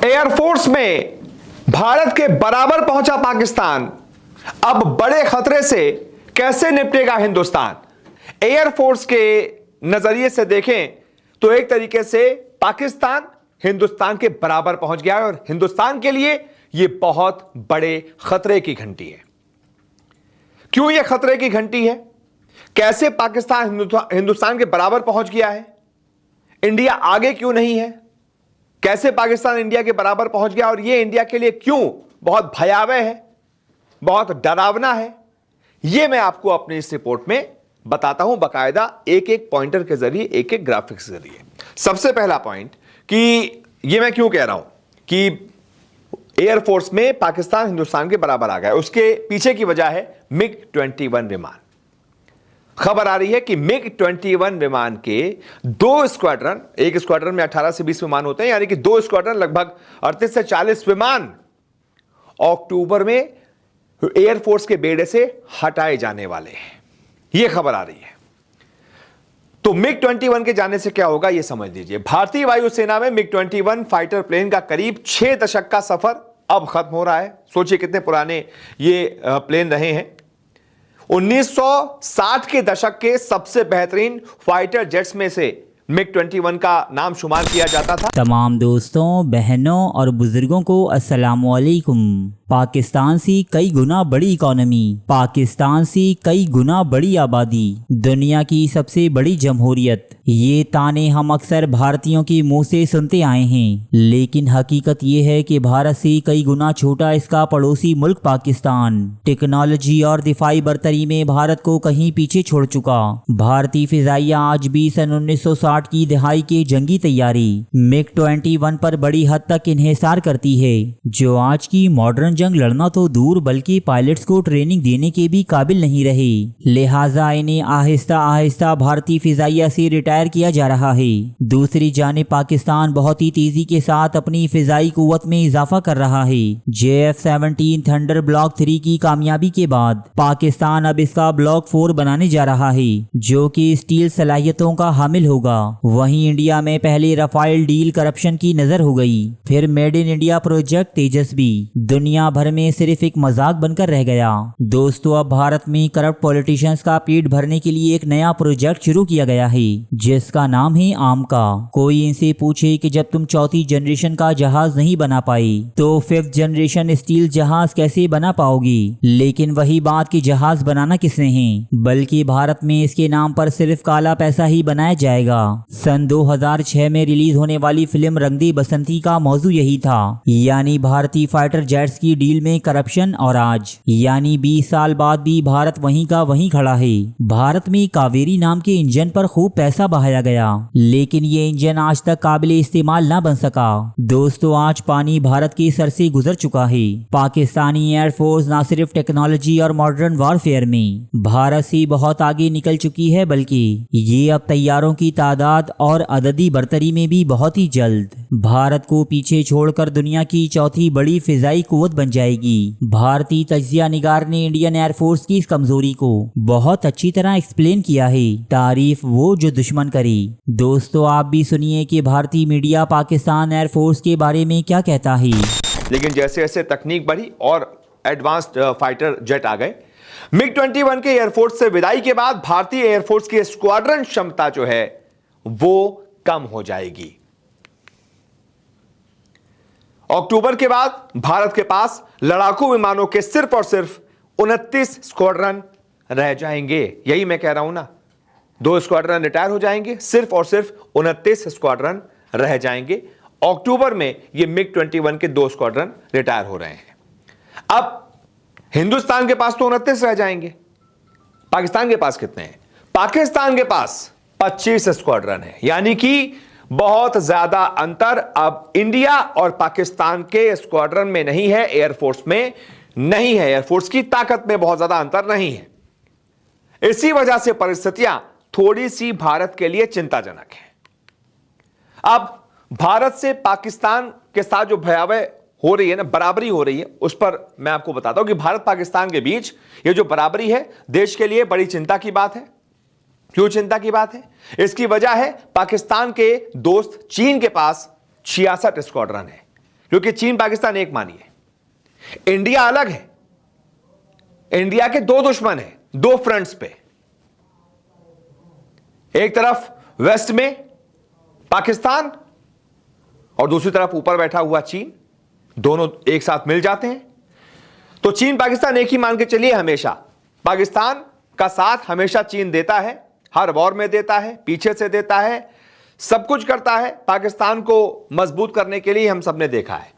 Air force में भारत के बराबर पहुंचा पाकिस्तान। अब बड़े खतरे से कैसे निपटेगा हिंदुस्तान? एयरफोर्स के नजरिए से देखें तो एक तरीके से पाकिस्तान हिंदुस्तान के बराबर पहुंच गया है और हिंदुस्तान के लिए यह बहुत बड़े खतरे की घंटी है। क्यों यह खतरे की घंटी है? कैसे पाकिस्तान हिंदुस्तान के बराबर पहुंच गया है? इंडिया आगे क्यों नहीं है? कैसे पाकिस्तान इंडिया के बराबर पहुंच गया और यह इंडिया के लिए क्यों बहुत भयावह है, बहुत डरावना है? यह मैं आपको अपनी इस रिपोर्ट में बताता हूं, बाकायदा एक एक पॉइंटर के जरिए, एक एक ग्राफिक्स के जरिए। सबसे पहला पॉइंट कि यह मैं क्यों कह रहा हूं कि एयरफोर्स में पाकिस्तान हिंदुस्तान के बराबर आ गया, उसके पीछे की वजह है मिग 21 विमान। खबर आ रही है कि मिग 21 विमान के 2 स्क्वाड्रन, एक स्क्वाड्रन में 18 से 20 विमान होते हैं, यानी कि 2 स्क्वाड्रन लगभग 38 से 40 विमान अक्टूबर में एयरफोर्स के बेड़े से हटाए जाने वाले हैं। यह खबर आ रही है। तो मिग 21 के जाने से क्या होगा यह समझ लीजिए। भारतीय वायुसेना में मिग 21 फाइटर प्लेन का करीब 6 दशक का सफर अब खत्म हो रहा है। सोचिए कितने पुराने ये प्लेन रहे हैं। 1960 के दशक के सबसे बेहतरीन फाइटर जेट्स में से मिग 21 का नाम शुमार किया जाता था। तमाम दोस्तों, बहनों और बुजुर्गों को अस्सलामुअलैकुम। पाकिस्तान से कई गुना बड़ी इकोनॉमी, पाकिस्तान से कई गुना बड़ी आबादी, दुनिया की सबसे बड़ी जमहूरियत, ये ताने हम अक्सर भारतीयों के मुंह से सुनते आए हैं। लेकिन हकीकत ये है कि भारत से कई गुना छोटा इसका पड़ोसी मुल्क पाकिस्तान टेक्नोलॉजी और दिफाई बरतरी में भारत को कहीं पीछे छोड़ चुका। भारतीय फिजाइया आज भी सन 1960 की दहाई के जंगी तैयारी मिग 21 पर बड़ी हद तक इन्हिसार करती है, जो आज की मॉडर्न जंग लड़ना तो दूर बल्कि पायलट्स को ट्रेनिंग देने के भी काबिल नहीं रहे। लिहाजा इन्हें आहिस्ता आहिस्ता भारतीय फिजाइया से रिटायर किया जा रहा है। दूसरी जानिब पाकिस्तान बहुत ही तेजी के साथ अपनी फिजाई कुव्वत में इजाफा कर रहा है। JF-17 थंडर ब्लॉक 3 की कामयाबी के बाद पाकिस्तान अब इसका ब्लॉक 4 बनाने जा रहा है, जो कि स्टील सलाहियतों का हामिल होगा। वहीं इंडिया में पहले रफाइल डील करप्शन की नजर हो गई, फिर मेड इन इंडिया प्रोजेक्ट तेजस्वी दुनिया भर में सिर्फ एक मजाक बनकर रह गया। दोस्तों, अब भारत में करप्ट पॉलिटिशियंस का पेट भरने के लिए एक नया प्रोजेक्ट शुरू किया गया है, जिसका नाम है आमका। कोई इनसे पूछे कि जब तुम चौथी जनरेशन का जहाज नहीं बना पाई तो 5th जनरेशन स्टील जहाज कैसे बना पाओगी? लेकिन वही बात कि जहाज बनाना किसने है, बल्कि भारत में इसके नाम पर सिर्फ काला पैसा ही बनाया जाएगा। सन 2006 में रिलीज होने वाली फिल्म रंग दे बसंती का मौजू यही था, यानी भारतीय फाइटर जेट्स की डील में करप्शन। और आज यानी 20 साल बाद भी भारत वहीं का वहीं खड़ा है। भारत में कावेरी नाम के इंजन पर खूब पैसा बहाया गया, लेकिन ये इंजन आज तक काबिले इस्तेमाल ना बन सका। दोस्तों, आज पानी भारत के सर से गुजर चुका है। पाकिस्तानी एयरफोर्स न सिर्फ टेक्नोलॉजी और मॉडर्न वॉरफेयर में भारत से बहुत आगे निकल चुकी है, बल्कि ये अब तैयारों की तादाद और अददी बरतरी में भी बहुत ही जल्द भारत को पीछे छोड़कर दुनिया की चौथी बड़ी फिजाई कुव्वत बन जाएगी। भारतीय तज्जिया निगार ने इंडियन एयरफोर्स की इस कमजोरी को बहुत अच्छी तरह एक्सप्लेन किया है, तारीफ वो जो दुश्मन करे। दोस्तों, आप भी सुनिए कि भारतीय मीडिया पाकिस्तान एयरफोर्स के बारे में क्या कहता है। लेकिन जैसे जैसे तकनीक बढ़ी और एडवांस्ड फाइटर जेट आ गए, मिग 21 के एयरफोर्स से विदाई के बाद भारतीय एयरफोर्स की स्क्वाड्रन क्षमता जो है वो कम हो जाएगी। अक्टूबर के बाद भारत के पास लड़ाकू विमानों के सिर्फ और सिर्फ 29 स्क्वाड्रन रह जाएंगे। यही मैं कह रहा हूं ना, 2 स्क्वाड्रन रिटायर हो जाएंगे, सिर्फ और सिर्फ 29 स्क्वाड्रन रह जाएंगे। अक्टूबर में ये मिग 21 के 2 स्क्वाड्रन रिटायर हो रहे हैं। अब हिंदुस्तान के पास तो 29 रह जाएंगे। पाकिस्तान के पास कितने हैं? पाकिस्तान के पास 25 स्क्वाड्रन है, यानी कि बहुत ज्यादा अंतर अब इंडिया और पाकिस्तान के स्क्वाड्रन में नहीं है, एयरफोर्स में नहीं है। एयरफोर्स की ताकत में बहुत ज्यादा अंतर नहीं है। इसी वजह से परिस्थितियां थोड़ी सी भारत के लिए चिंताजनक है। अब भारत से पाकिस्तान के साथ जो भयावह हो रही है ना, बराबरी हो रही है, उस पर मैं आपको बताता हूं कि भारत पाकिस्तान के बीच ये जो बराबरी है देश के लिए बड़ी चिंता की बात है। क्यों चिंता की बात है? इसकी वजह है पाकिस्तान के दोस्त चीन के पास 66 स्क्वाड्रन है, क्योंकि चीन पाकिस्तान एक मानिए, इंडिया अलग है। इंडिया के दो दुश्मन हैं, दो फ्रंट्स पे। एक तरफ वेस्ट में पाकिस्तान और दूसरी तरफ ऊपर बैठा हुआ चीन, दोनों एक साथ मिल जाते हैं। तो चीन पाकिस्तान एक ही मान के चलिए, हमेशा पाकिस्तान का साथ हमेशा चीन देता है, हर वॉर में देता है, पीछे से देता है, सब कुछ करता है पाकिस्तान को मजबूत करने के लिए, हम सबने देखा है।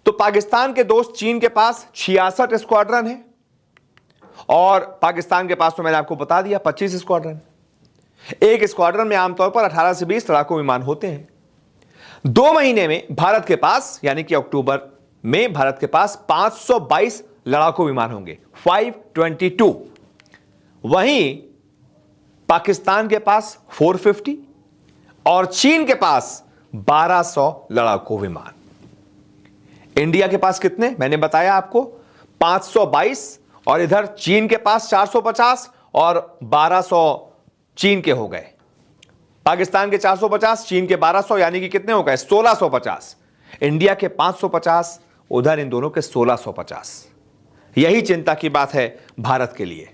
तो पाकिस्तान के दोस्त चीन के पास 66 स्क्वाड्रन है और पाकिस्तान के पास तो मैंने आपको बता दिया 25 स्क्वाड्रन। एक स्क्वाड्रन में आमतौर पर 18 से 20 लड़ाकू विमान होते हैं। 2 महीने में भारत के पास, यानी कि अक्टूबर में भारत के पास 522 लड़ाकू विमान होंगे, 522। वहीं पाकिस्तान के पास 450 और चीन के पास 1200 लड़ाकू विमान। इंडिया के पास कितने, मैंने बताया आपको 522, और इधर चीन के पास 450 और 1200 चीन के हो गए। पाकिस्तान के 450, चीन के 1200, यानी कि कितने हो गए 1650। इंडिया के 550, उधर इन दोनों के 1650। यही चिंता की बात है भारत के लिए।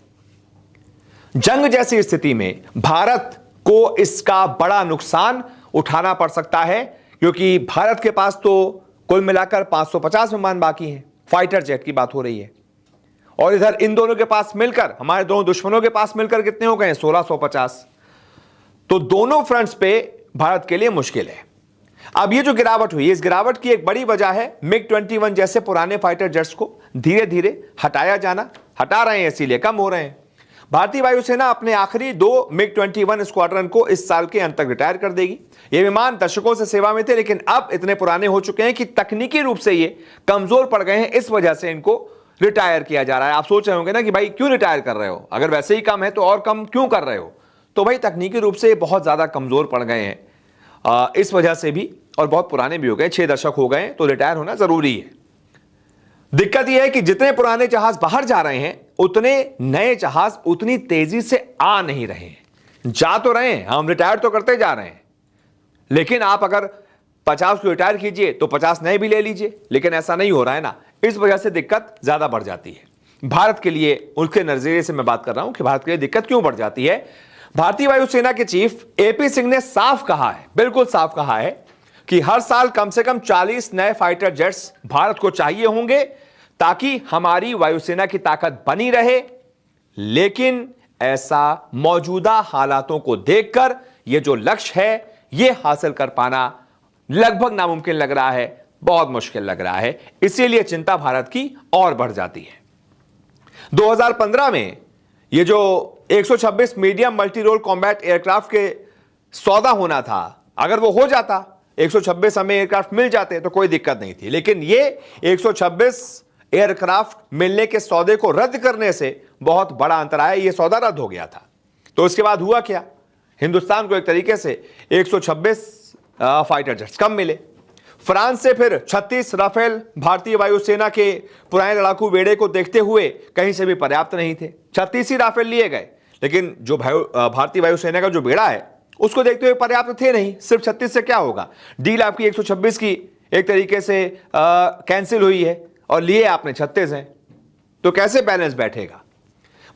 जंग जैसी स्थिति में भारत को इसका बड़ा नुकसान उठाना पड़ सकता है, क्योंकि भारत के पास तो कुल मिलाकर 550 विमान बाकी हैं, फाइटर जेट की बात हो रही है, और इधर इन दोनों के पास मिलकर, हमारे दोनों दुश्मनों के पास मिलकर कितने हो गए 1650। तो दोनों फ्रंट्स पे भारत के लिए मुश्किल है। अब ये जो गिरावट हुई, इस गिरावट की एक बड़ी वजह है MiG-21 जैसे पुराने फाइटर जेट्स को धीरे धीरे हटाया जाना। हटा रहे हैं इसीलिए कम हो रहे हैं। भारतीय वायुसेना अपने आखिरी 2 MiG-21 स्क्वाड्रन को इस साल के अंत तक रिटायर कर देगी। ये विमान दशकों से सेवा में थे, लेकिन अब इतने पुराने हो चुके हैं कि तकनीकी रूप से ये कमजोर पड़ गए हैं, इस वजह से इनको रिटायर किया जा रहा है। आप सोच रहे होंगे ना कि भाई क्यों रिटायर कर रहे हो, अगर वैसे ही कम है तो और कम क्यों कर रहे हो? तो भाई तकनीकी रूप से बहुत ज्यादा कमजोर पड़ गए हैं, इस वजह से भी, और बहुत पुराने भी हो गए, 6 दशक हो गए, तो रिटायर होना जरूरी है। दिक्कत यह है कि जितने पुराने जहाज बाहर जा रहे हैं, उतने नए जहाज उतनी तेजी से आ नहीं रहे हैं। जा तो रहे हैं, हम रिटायर तो करते जा रहे हैं, लेकिन आप अगर 50 को रिटायर कीजिए तो 50 नए भी ले लीजिए, लेकिन ऐसा नहीं हो रहा है ना। इस वजह से दिक्कत ज्यादा बढ़ जाती है भारत के लिए। उनके नजरिए से मैं बात कर रहा हूं कि भारत के लिए दिक्कत क्यों बढ़ जाती है। भारतीय वायुसेना के चीफ AP सिंह ने साफ कहा है, बिल्कुल साफ कहा है, कि हर साल कम से कम 40 नए फाइटर जेट्स भारत को चाहिए होंगे, ताकि हमारी वायुसेना की ताकत बनी रहे। लेकिन ऐसा मौजूदा हालातों को देखकर यह जो लक्ष्य है, यह हासिल कर पाना लगभग नामुमकिन लग रहा है, बहुत मुश्किल लग रहा है। इसीलिए चिंता भारत की और बढ़ जाती है। 2015 में यह जो 126 medium multi role combat aircraft के सौदा होना था, अगर वो हो जाता, 126 हमें एयरक्राफ्ट मिल जाते तो कोई दिक्कत नहीं थी। लेकिन ये 126 एयरक्राफ्ट मिलने के सौदे को रद्द करने से बहुत बड़ा अंतर आया। ये सौदा रद्द हो गया था। तो इसके बाद हुआ क्या, हिंदुस्तान को एक तरीके से 126 फाइटर जेट्स कम मिले। फ्रांस से फिर 36 राफेल भारतीय वायुसेना के पुराने लड़ाकू बेड़े को देखते हुए कहीं से भी पर्याप्त नहीं थे। 36 ही राफेल लिए गए, लेकिन जो भारतीय वायुसेना का जो बेड़ा है उसको देखते हुए पर्याप्त थे नहीं। सिर्फ 36 से क्या होगा, डील आपकी 126 की एक तरीके से कैंसिल हुई है और लिए आपने 36 हैं, तो कैसे बैलेंस बैठेगा।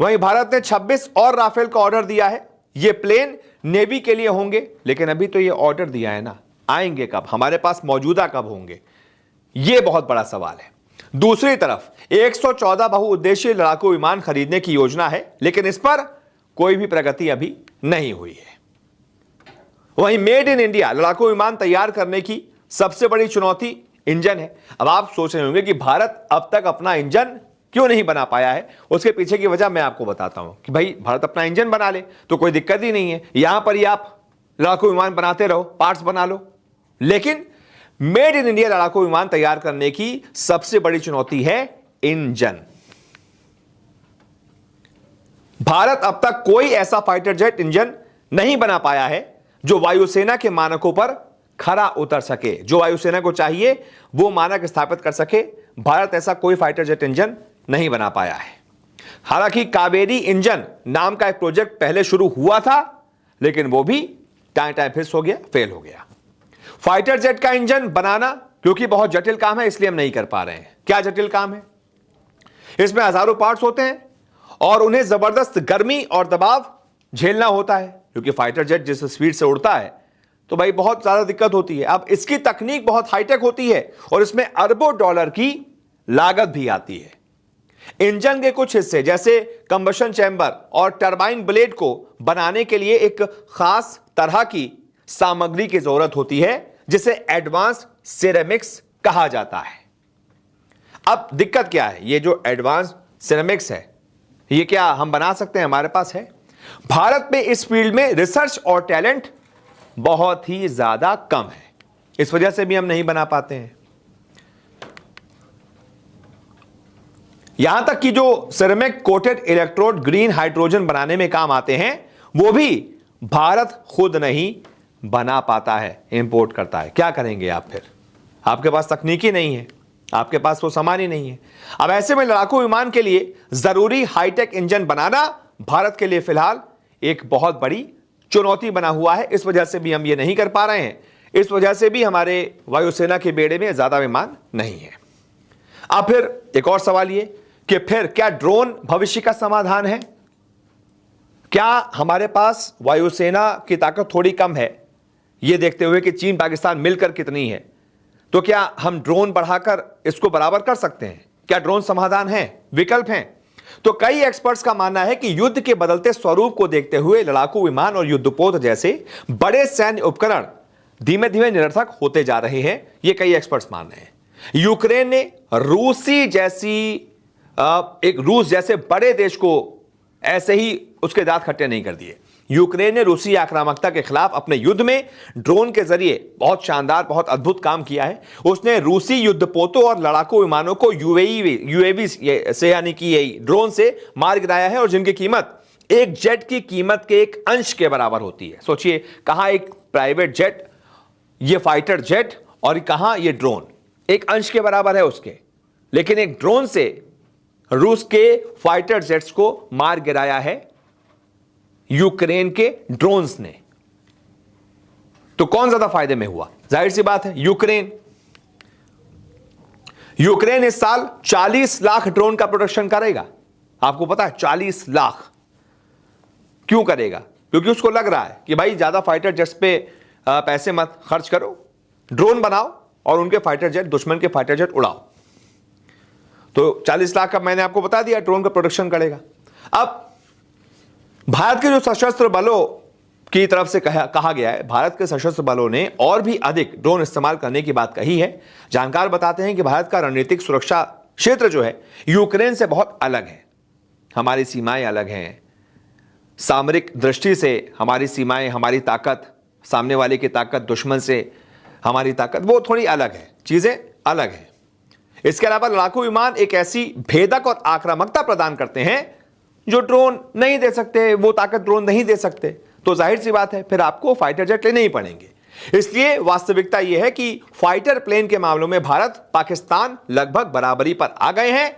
वहीं भारत ने 26 और राफेल का ऑर्डर दिया है। ये प्लेन नेवी के लिए होंगे, लेकिन अभी तो ये ऑर्डर दिया है ना, आएंगे कब, हमारे पास मौजूदा कब होंगे, ये बहुत बड़ा सवाल है। दूसरी तरफ 114 बहुउद्देशीय लड़ाकू विमान खरीदने की योजना है, लेकिन इस पर कोई भी प्रगति अभी नहीं हुई है। वहीं मेड इन इंडिया लड़ाकू विमान तैयार करने की सबसे बड़ी चुनौती इंजन है। अब आप सोच रहे होंगे कि भारत अब तक अपना इंजन क्यों नहीं बना पाया है। उसके पीछे की वजह मैं आपको बताता हूं कि भाई भारत अपना इंजन बना ले तो कोई दिक्कत ही नहीं है, यहां पर ही आप लड़ाकू विमान बनाते रहो, पार्ट्स बना लो। लेकिन मेड इन इंडिया लड़ाकू विमान तैयार करने की सबसे बड़ी चुनौती है इंजन। भारत अब तक कोई ऐसा फाइटर जेट इंजन नहीं बना पाया है जो वायुसेना के मानकों पर खरा उतर सके। जो वायुसेना को चाहिए वो मानक स्थापित कर सके, भारत ऐसा कोई फाइटर जेट इंजन नहीं बना पाया है। हालांकि कावेरी इंजन नाम का एक प्रोजेक्ट पहले शुरू हुआ था, लेकिन वो भी टाइम फिक्स हो गया, फेल हो गया। फाइटर जेट का इंजन बनाना क्योंकि बहुत जटिल काम है इसलिए हम नहीं कर पा रहे हैं। क्या जटिल काम है? इसमें हजारों पार्ट्स होते हैं और उन्हें जबरदस्त गर्मी और दबाव झेलना होता है, क्योंकि फाइटर जेट जिस स्पीड से उड़ता है तो भाई बहुत ज्यादा दिक्कत होती है। अब इसकी तकनीक बहुत हाईटेक होती है और इसमें अरबों डॉलर की लागत भी आती है। इंजन के कुछ हिस्से जैसे कंबशन चैम्बर और टरबाइन ब्लेड को बनाने के लिए एक खास तरह की सामग्री की जरूरत होती है जिसे एडवांस सिरेमिक्स कहा जाता है। अब दिक्कत क्या है? ये जो एडवांस सिरेमिक्स है ये क्या हम बना सकते हैं? हमारे पास है। भारत में इस फील्ड में रिसर्च और टैलेंट बहुत ही ज्यादा कम है, इस वजह से भी हम नहीं बना पाते हैं। यहां तक कि जो ceramic coated electrode green hydrogen बनाने में काम आते हैं वो भी भारत खुद नहीं बना पाता है, इंपोर्ट करता है। क्या करेंगे आप फिर? आपके पास तकनीकी नहीं है, आपके पास वो सामान ही नहीं है। अब ऐसे में लड़ाकू विमान के लिए जरूरी हाईटेक इंजन बनाना भारत के लिए फिलहाल एक बहुत बड़ी चुनौती बना हुआ है। इस वजह से भी हम ये नहीं कर पा रहे हैं, इस वजह से भी हमारे वायुसेना के बेड़े में ज्यादा विमान नहीं है। अब फिर एक और सवाल ये कि फिर क्या ड्रोन भविष्य का समाधान है? क्या हमारे पास वायुसेना की ताकत थोड़ी कम है, यह देखते हुए कि चीन पाकिस्तान मिलकर कितनी है, तो क्या हम ड्रोन बढ़ाकर इसको बराबर कर सकते हैं? क्या ड्रोन समाधान है, विकल्प हैं? तो कई एक्सपर्ट्स का मानना है कि युद्ध के बदलते स्वरूप को देखते हुए लड़ाकू विमान और युद्धपोत जैसे बड़े सैन्य उपकरण धीमे धीमे निरर्थक होते जा रहे हैं। ये कई एक्सपर्ट्स मान रहे हैं। यूक्रेन ने रूस जैसे बड़े देश को ऐसे ही उसके दांत खट्टे नहीं कर दिए। यूक्रेन ने रूसी आक्रामकता के खिलाफ अपने युद्ध में ड्रोन के जरिए बहुत शानदार, बहुत अद्भुत काम किया है। उसने रूसी युद्धपोतों और लड़ाकू विमानों को यूएवी से यानी कि ड्रोन से मार गिराया है और जिनकी कीमत एक जेट की कीमत के एक अंश के बराबर होती है। सोचिए, कहां एक प्राइवेट जेट, ये फाइटर जेट, और कहां ये ड्रोन एक अंश के बराबर है उसके, लेकिन एक ड्रोन से रूस के फाइटर जेट्स को मार गिराया है यूक्रेन के ड्रोन्स ने। तो कौन ज्यादा फायदे में हुआ? जाहिर सी बात है यूक्रेन इस साल 40 लाख ड्रोन का प्रोडक्शन करेगा। आपको पता है 40 लाख क्यों करेगा? क्योंकि उसको लग रहा है कि भाई ज्यादा फाइटर जेट्स पे पैसे मत खर्च करो, ड्रोन बनाओ और उनके फाइटर जेट, दुश्मन के फाइटर जेट उड़ाओ। तो 40 लाख का मैंने आपको बता दिया ड्रोन का प्रोडक्शन करेगा। अब भारत के जो सशस्त्र बलों की तरफ से कहा गया है, भारत के सशस्त्र बलों ने और भी अधिक ड्रोन इस्तेमाल करने की बात कही है। जानकार बताते हैं कि भारत का रणनीतिक सुरक्षा क्षेत्र जो है यूक्रेन से बहुत अलग है। हमारी सीमाएं अलग हैं, सामरिक दृष्टि से हमारी सीमाएं, हमारी ताकत, सामने वाले की ताकत, दुश्मन से हमारी ताकत, वो थोड़ी अलग है, चीजें अलग हैं। इसके अलावा लड़ाकू विमान एक ऐसी भेदक और आक्रामकता प्रदान करते हैं जो ड्रोन नहीं दे सकते, वो ताकत ड्रोन नहीं दे सकते। तो जाहिर सी बात है फिर आपको फाइटर जेट लेने ही पड़ेंगे। इसलिए वास्तविकता यह है कि फाइटर प्लेन के मामलों में भारत पाकिस्तान लगभग बराबरी पर आ गए हैं।